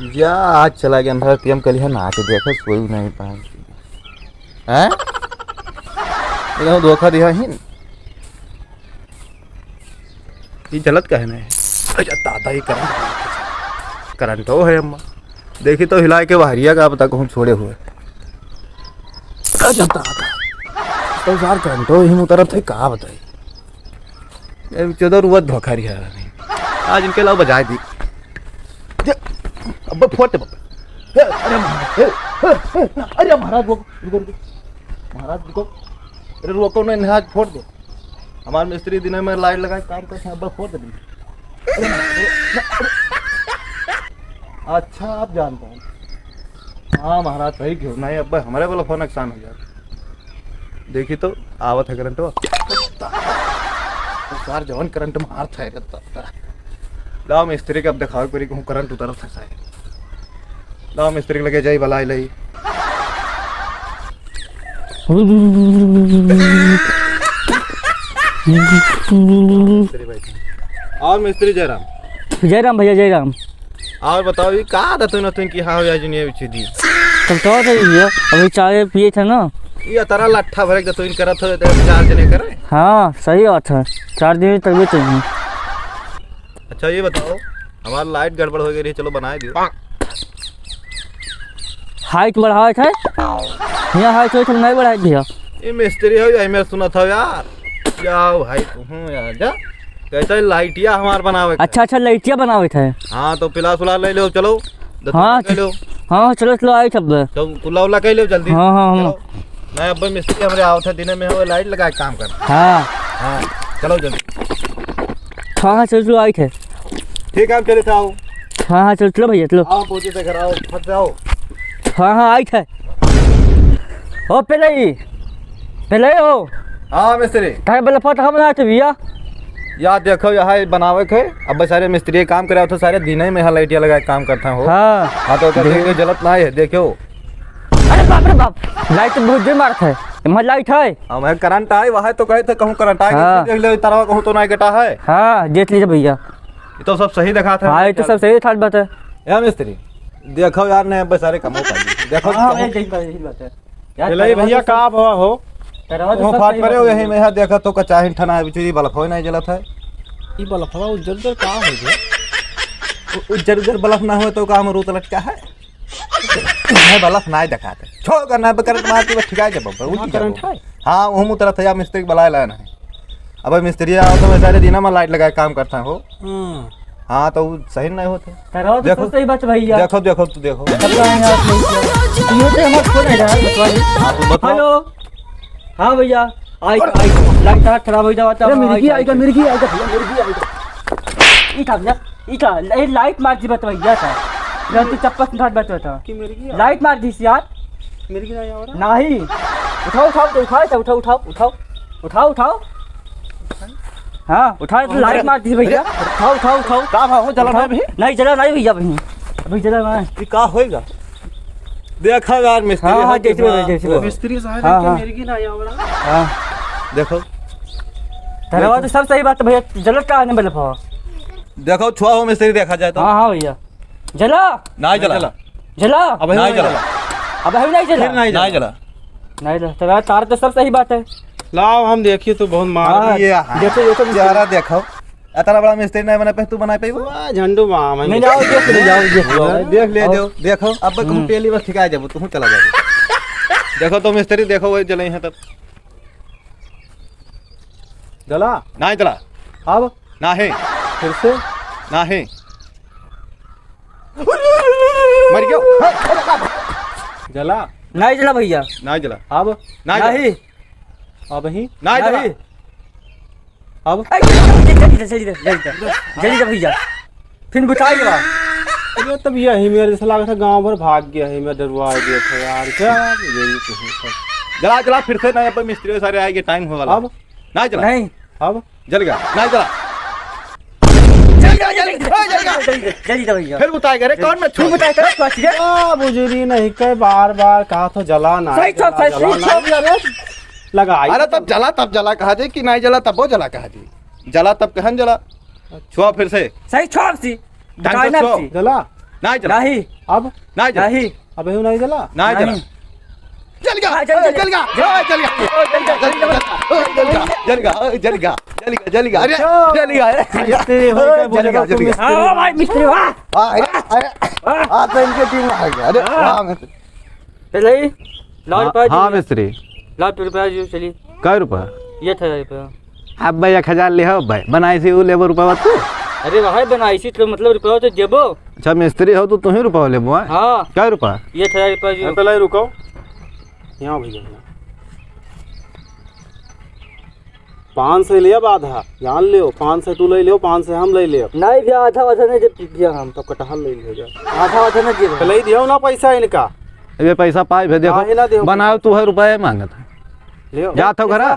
या आज चला गया अंदर पीएम कल है ना के देखो कोई नहीं पाए हैं ये धोखा दिया ही ये गलत कहना है। अच्छा दादा ही करंट तो है अम्मा देखी तो हिला के बाहरिया का अब तक हम छोड़े हुए। अच्छा दादा तो यार करंट ही मुतरफ थे कहा बताई चौदह रुआ धोखा रिहा आज इनके अलावा बजाय दी अब फोड़ दे। अरे महाराज महाराज रुको अरे रुको ना नहाज फोड़ दे हमारे मिस्त्री दिन में लाइट लगा काम करते हैं अब फोड़ दे। अच्छा आप जानते हैं हाँ महाराज सही क्यों नहीं अब हमारे वाला फोन नुकसान हो जाए देखी तो आवत है करंट सार जवन करंट मार था लाओ मिस्त्री के अब दिखाओ करी कहूँ करंट उतर था शायद लाओ मिस्त्री के लगे जाई बलाई लई और मिस्त्री जयराम भैया जयराम और बताओ ये का आदत है ना तुम की हाँ यार जुनिया बिछी दी तब तो भैया अभी चाय पिए थे ना ये तारा लट्ठा भरे के तो इन करत हो 4 जने करे। हाँ सही बात है 4 दिन तक चाहिए। अच्छा ये बताओ हमारी लाइट गड़बड़ हो गई चलो बनाए दियो हाइट बढ़ाए थे यहाँ हाइट हो नहीं बढ़ाए भैया ये मिस्त्री हो यही मैं सुना था यार जाओ भाई तुम यार जा कहते लाइटिया हमार बनावे अच्छा लाइटिया बनावे थे। हाँ तो पिला सुला ले लो चलो हाँ हाँ चलो आए सब तो कुल्ला उल्ला कह लो जल्दी। हाँ हाँ नहीं अब मिस्त्री हमारे आओ थे दिन में हो लाइट लगा के काम कर। हाँ हाँ चलो जल्दी। हाँ चलो आए थे ठीक है आप चले थे आओ। हाँ चलो भैया चलो आओ पहुँचे थे घर आओ फट जाओ। हाँ आए थे ओ पहले हो हाँ मिस्त्री तारे बल्ले फट हम बनाए थे भैया यार देखो यहाँ बनावे थे अब सारे मिस्त्री काम करे तो सारे दिन में यहाँ लाइटिया लगा के काम करता हो। हाँ हाँ तो देखो जलत ना है देखो। अरे बाप रे बाप लाइट तो बहुत देर मार है हमारे लाइट है हमें करंट आए वहाँ तो कहे थे कहूँ करंट आए हाँ। देख ले तरह कहूँ तो नहीं कटा है। हाँ देख लीजिए भैया ये तो सब सही दिखा था। हाँ ये तो सब सही था बात है यार मिस्त्री देखो यार नहीं अब सारे कमो देखो भैया का हो तुम फाट परे हो यही में यहाँ देखा तो कच्चा ही ठना बिचुरी बल्ब हो नहीं जलत है। ई बल्ब हवा उज्जर का हो गया उज्जर बल्ब ना हो तो काम रूत लटका है बल्ब ना दिखाते छोड़ करना करंट मारती बस ठिकाए जब करंट है। हाँ वो तरह था मिस्त्री बुलाया लाना है अब मिस्त्री आओ तो मैं सारे दिन में लाइट लगा काम करता हो। हाँ तो सही नहीं होते देखो सही बात भैया देखो देखो तू देखो हेलो हाँ भैया लाइट खराब हो जाता है मिर्गी आएगा भैया लाइट मार दी बत भैया था तू चप्पल घाट बत था लाइट मार दी यार मिर्गी नहीं उठाओ हाँ उठाओ तो लाइट मार दी भैया उठाओ का हो जला नहीं जला नहीं भैया अभी जला नहीं का होएगा देखा यार मिस्त्री। हाँ जैसे मिस्त्री साहब मिर्गी ना आया हाँ देखो तो सब सही बात है भैया जलत का आने बल्ब देखो छुआ हो मिस्त्री देखा जाए तो। हाँ भैया जला नहीं जला अब नहीं जला अब नहीं जला नहीं जला तार तो सब सही बात है। लाओ हम देखिए तो बहुत मार देखो जरा देखो इतना बड़ा मिस्त्री नहीं बना पे तू बना पे झंडू माम नहीं जाओ देख ले देखो अब तुम पहली बार ठिकाए जाओ तुम चला जाओ देखो तो मिस्त्री देखो वही जले हैं तब जला नहीं जला अब नहीं फिर से नहीं मर गया जला नहीं जला भैया नहीं जला अब नहीं अब ही नहीं जला अब जल्दी भैया फिर बुझाएगा ये तब यही मेरे जैसा लगा था गांव भर भाग गया है मैं डरवा गया था यार क्या जला जला फिर से नहीं मिस्त्री सारे आएंगे टाइम हो वाला। अब नहीं जला नहीं अब जल गया नहीं जला जल्दी भैया फिर बताएगा रे कौन मैं छू बताएगा बुजुरी नहीं कई बार कहा तो जला ना लगा। अरे तब जला कहा जाए कि नहीं जला तब वो जला कहा जाए जला तब कहन जला छुआ फिर से सही छोड़ सी जला नहीं चला नहीं अब नहीं चला नहीं अबे नहीं चला नहीं चला नहीं। जल गया हाँ, जल जल गया जल गया जल गया जल गया जल गया अरे जल गया मिस्त्री हो क्या बोलेगा जल तू गया। मिस्त्री? हाँ भाई मिस्त्री वाह तो इनके टीम आ गया अरे वाह मिस्त्री। चले लाल रुपया हाँ मिस्त्री लाल रुपया जो चली कै रुपया ये था रुपया। अब भाई 1000 ले हो भाई बनाई से वो लेबर रुपया तू अरे भाई बनाई सी तो मतलब रुपया तो देबो। अच्छा मिस्त्री हो तो तू ही रुपया लेबो हाँ कै रुपया ये था रुपया जो पहले रुको यहाँ भैया 500 लिया आधा यहाँ ले 500 तू ले लियो 500 हम ले लियो नहीं दिया आधा आधा नहीं दिया हम तो कटहल ले लियो आधा आधा नहीं दिया पहले ही दियो ना पैसा इनका ये पैसा पाए भे काहे ना देखो देहो बनाओ तू है रुपया मांगत है लियो जा तो घरा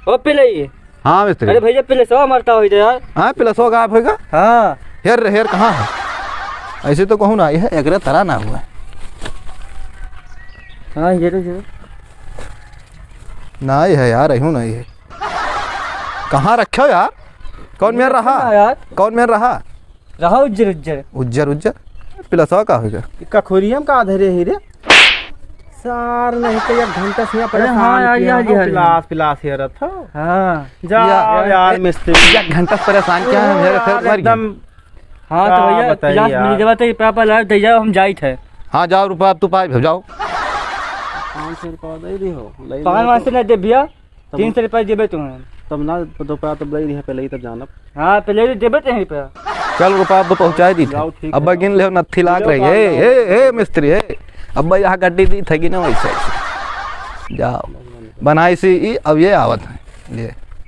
ओ पहले ये हाँ मिस्त्री अरे भैया पहले 100 मरता हो यार। हाँ प्लसो गायब होगा हाँ हेर हेर कहाँ है ऐसे तो कहूँ ना यह एकरे तरह ना हुआ है हाँ ये तो नहीं है यार यहूँ नहीं है कहाँ रखे यार कौन मेर रहा यार कौन मेर रहा रहा उज्जर उज्जर उज्जर उज्जर प्लसो का होगा इक्का खोरियम का धरे ही रे सार नहीं तो यार घंटा से यहाँ परेशान हाँ यार, किया यार, हो, यार, पिलास पिलास ये रहा था हाँ जा यार मिस्त्री एक घंटा से परेशान क्या है मेरे फिर मर गया एकदम हाँ तो क्या भैया बताइए क्लास यार। मिल जाता है पापा ला दे जाओ हम जाई थे हाँ जाओ रुपया अब तू पाए भेज जाओ 500 रुपया दे दी हो ले पाँच मास से नहीं दे भैया 300 रुपया देबे तुम्हें। तब ना दोपहर तब ले दी है पहले ही तब जाना हाँ पहले देबे तो रुपया। चल रुपया अब पहुँचा दी थे जाओ, ठीक अब है। गिन ले नत्थी लाग रही है ए मिस्त्री है अब यहाँ गड्डी दी थी ना वैसे जाओ बनाई सी अब ये आवत है ये